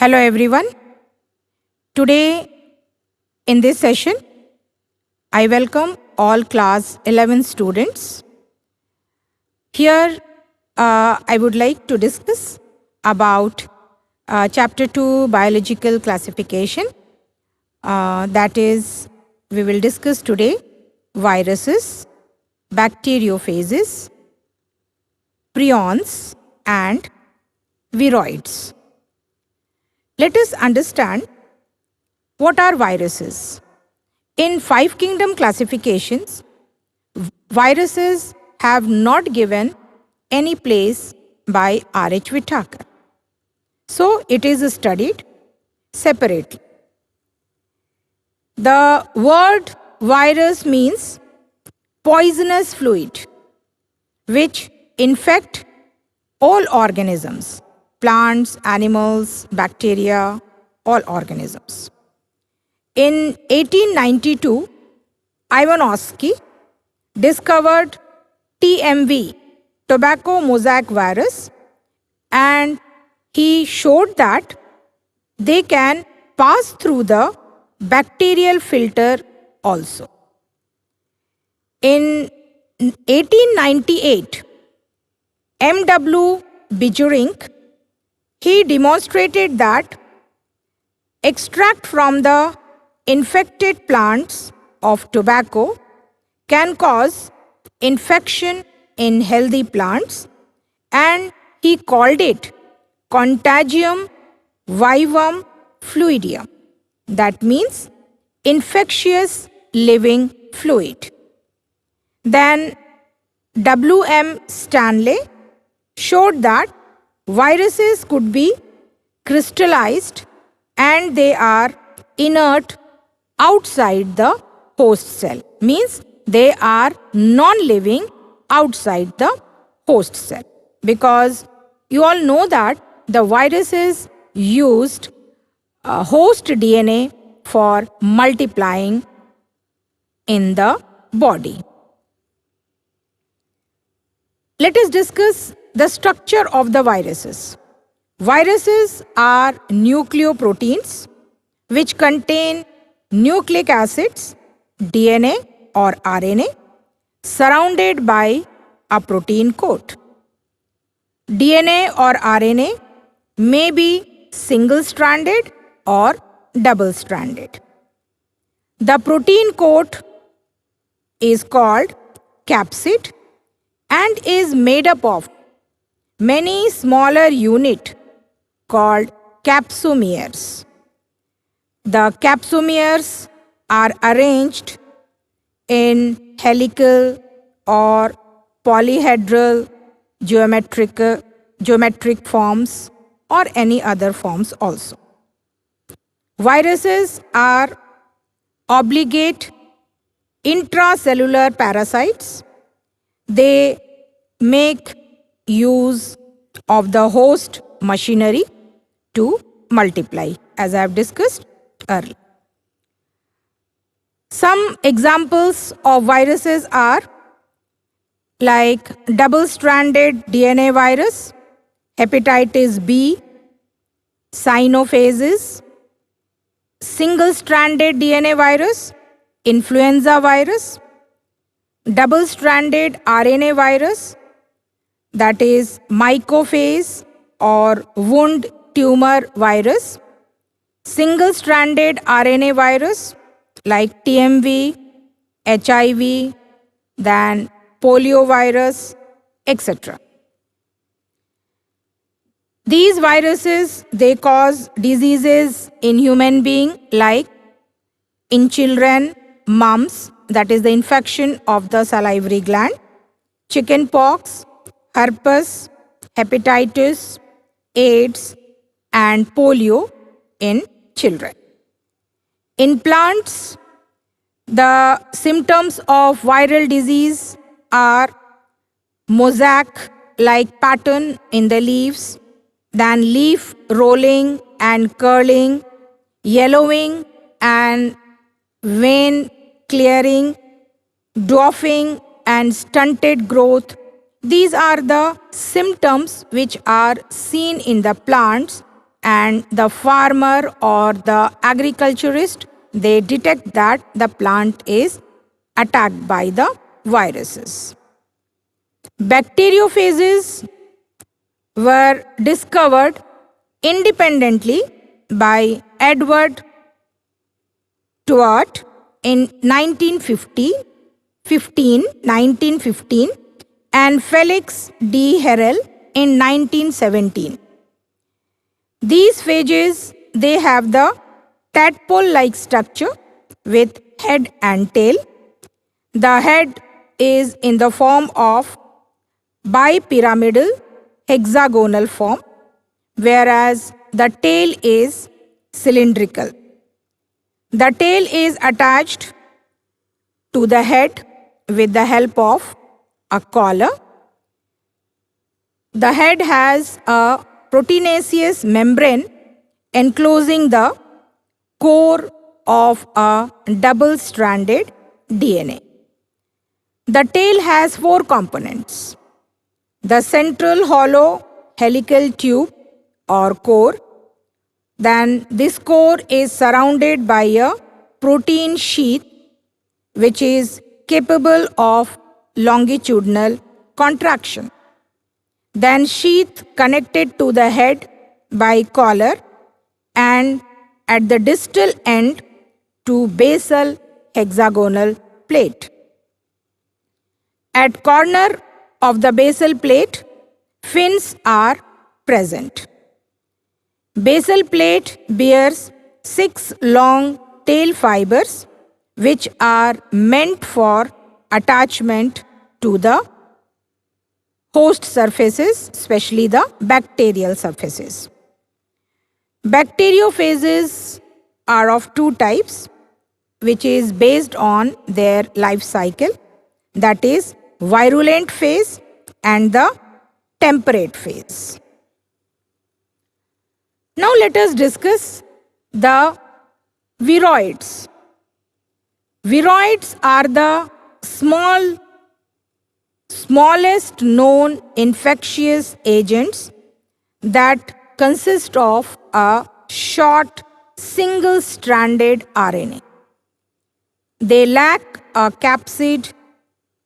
Hello everyone. Today in this session, I welcome all class 11 students. Here I would like to discuss about chapter 2 biological classification. That is, we will discuss today viruses, bacteriophages, prions and viroids. Let us understand what are viruses. In 5 kingdom classifications, viruses have not given any place by R.H. Whittaker. So it is studied separately. The word virus means poisonous fluid which infect all organisms, plants, animals, bacteria, all organisms. In 1892, Ivanovsky discovered TMV, tobacco mosaic virus, and he showed that they can pass through the bacterial filter also. In 1898, M.W. Bijurink, he demonstrated that extract from the infected plants of tobacco can cause infection in healthy plants, and he called it Contagium vivum fluidium. That means infectious living fluid. Then W.M. Stanley showed that viruses could be crystallized and they are inert outside the host cell. Means they are non-living outside the host cell. Because you all know that the viruses used host DNA for multiplying in the body. Let us discuss the structure of the viruses. Viruses are nucleoproteins which contain nucleic acids, DNA or RNA, surrounded by a protein coat. DNA or RNA may be single-stranded or double-stranded. The protein coat is called capsid and is made up of many smaller units called capsomeres. The capsomeres are arranged in helical or polyhedral geometric forms or any other forms also. Viruses are obligate intracellular parasites. They make use of the host machinery to multiply, as I have discussed earlier. Some examples of viruses are like double-stranded DNA virus, hepatitis B, cyanophases, single-stranded DNA virus, influenza virus, double-stranded RNA virus, that is mycophage or wound tumor virus, single-stranded RNA virus like TMV, HIV, then poliovirus, etc. These viruses, they cause diseases in human being like in children, mumps, that is the infection of the salivary gland, chickenpox, herpes, hepatitis, AIDS, and polio in children. In plants, the symptoms of viral disease are mosaic-like pattern in the leaves, then leaf rolling and curling, yellowing and vein clearing, dwarfing and stunted growth. These are the symptoms which are seen in the plants and the farmer or the agriculturist, they detect that the plant is attacked by the viruses. Bacteriophages were discovered independently by Edward Tort in 1915 and Felix D. Harrell in 1917. These phages, they have the tadpole-like structure with head and tail. The head is in the form of bipyramidal hexagonal form, whereas the tail is cylindrical. The tail is attached to the head with the help of a collar. The head has a proteinaceous membrane enclosing the core of a double-stranded DNA. The tail has 4 components: the central hollow helical tube or core. Then this core is surrounded by a protein sheath which is capable of longitudinal contraction. Then sheath connected to the head by collar and at the distal end to basal hexagonal plate. At corner of the basal plate, fins are present. Basal plate bears 6 long tail fibers which are meant for attachment to the host surfaces, especially the bacterial surfaces. Bacteriophages are of 2 types, which is based on their life cycle, that is virulent phase and the temperate phase. Now let us discuss the viroids. Viroids are the smallest known infectious agents that consist of a short single-stranded RNA. They lack a capsid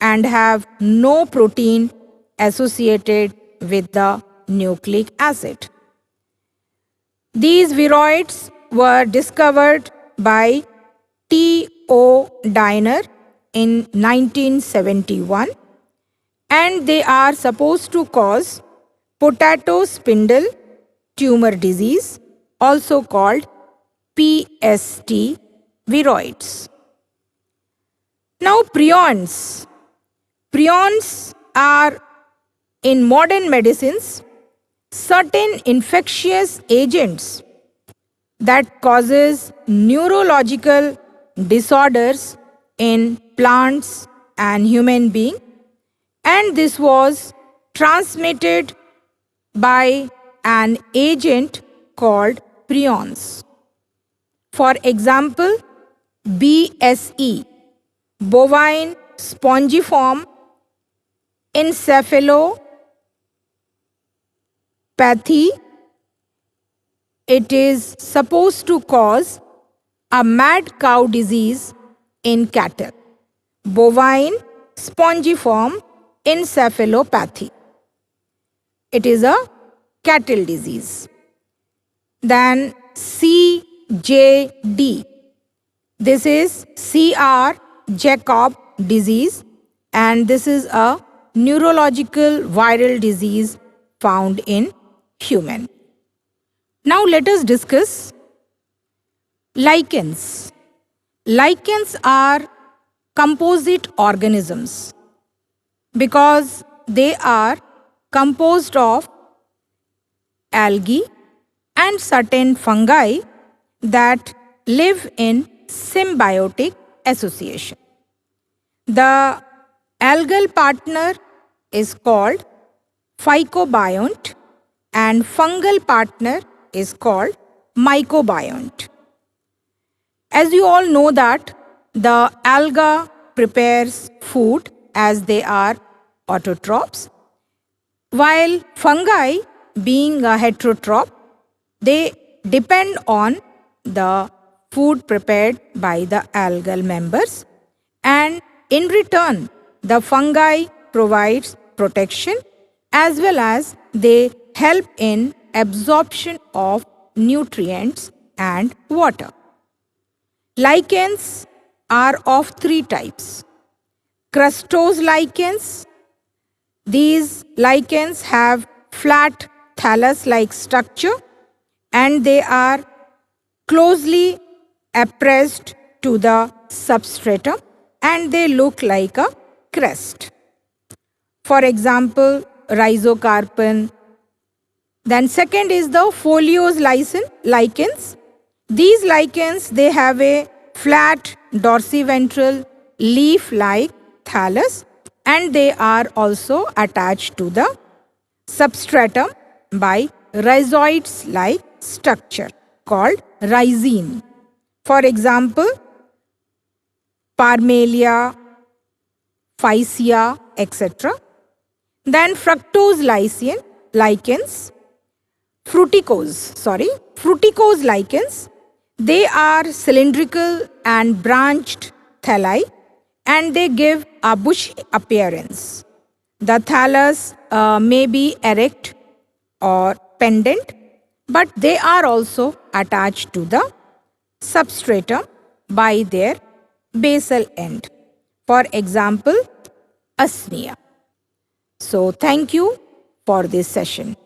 and have no protein associated with the nucleic acid. These viroids were discovered by T.O. Diner in 1971 and they are supposed to cause potato spindle tumor disease, also called PST viroids. Now prions. Prions are, in modern medicines, certain infectious agents that causes neurological disorders in plants and human beings, and this was transmitted by an agent called prions. For example, BSE, bovine spongiform encephalopathy, it is supposed to cause a mad cow disease in cattle. Bovine spongiform encephalopathy. It is a cattle disease. Then CJD. This is C.R.Jacob disease and this is a neurological viral disease found in human. Now let us discuss lichens. Lichens are composite organisms because they are composed of algae and certain fungi that live in symbiotic association. The algal partner is called phycobiont and fungal partner is called mycobiont. As you all know that the alga prepares food as they are autotrophs, while fungi, being a heterotroph, They depend on the food prepared by the algal members, and in return the fungi provides protection as well as they help in absorption of nutrients and water. Lichens are of three types. Crustose lichens. These lichens have flat thallus-like structure and they are closely appressed to the substratum and they look like a crest. For example, rhizocarpon. Then second is the foliose lichens. These lichens, they have a flat dorsiventral leaf-like thallus and they are also attached to the substratum by rhizoids-like structure called rhizine. For example, Parmelia, Phaecia, etc. Then fructose lichens, fruticose lichens. They are cylindrical and branched thalli and they give a bushy appearance. The thallus may be erect or pendant, but they are also attached to the substratum by their basal end. For example, Usnea. So thank you for this session.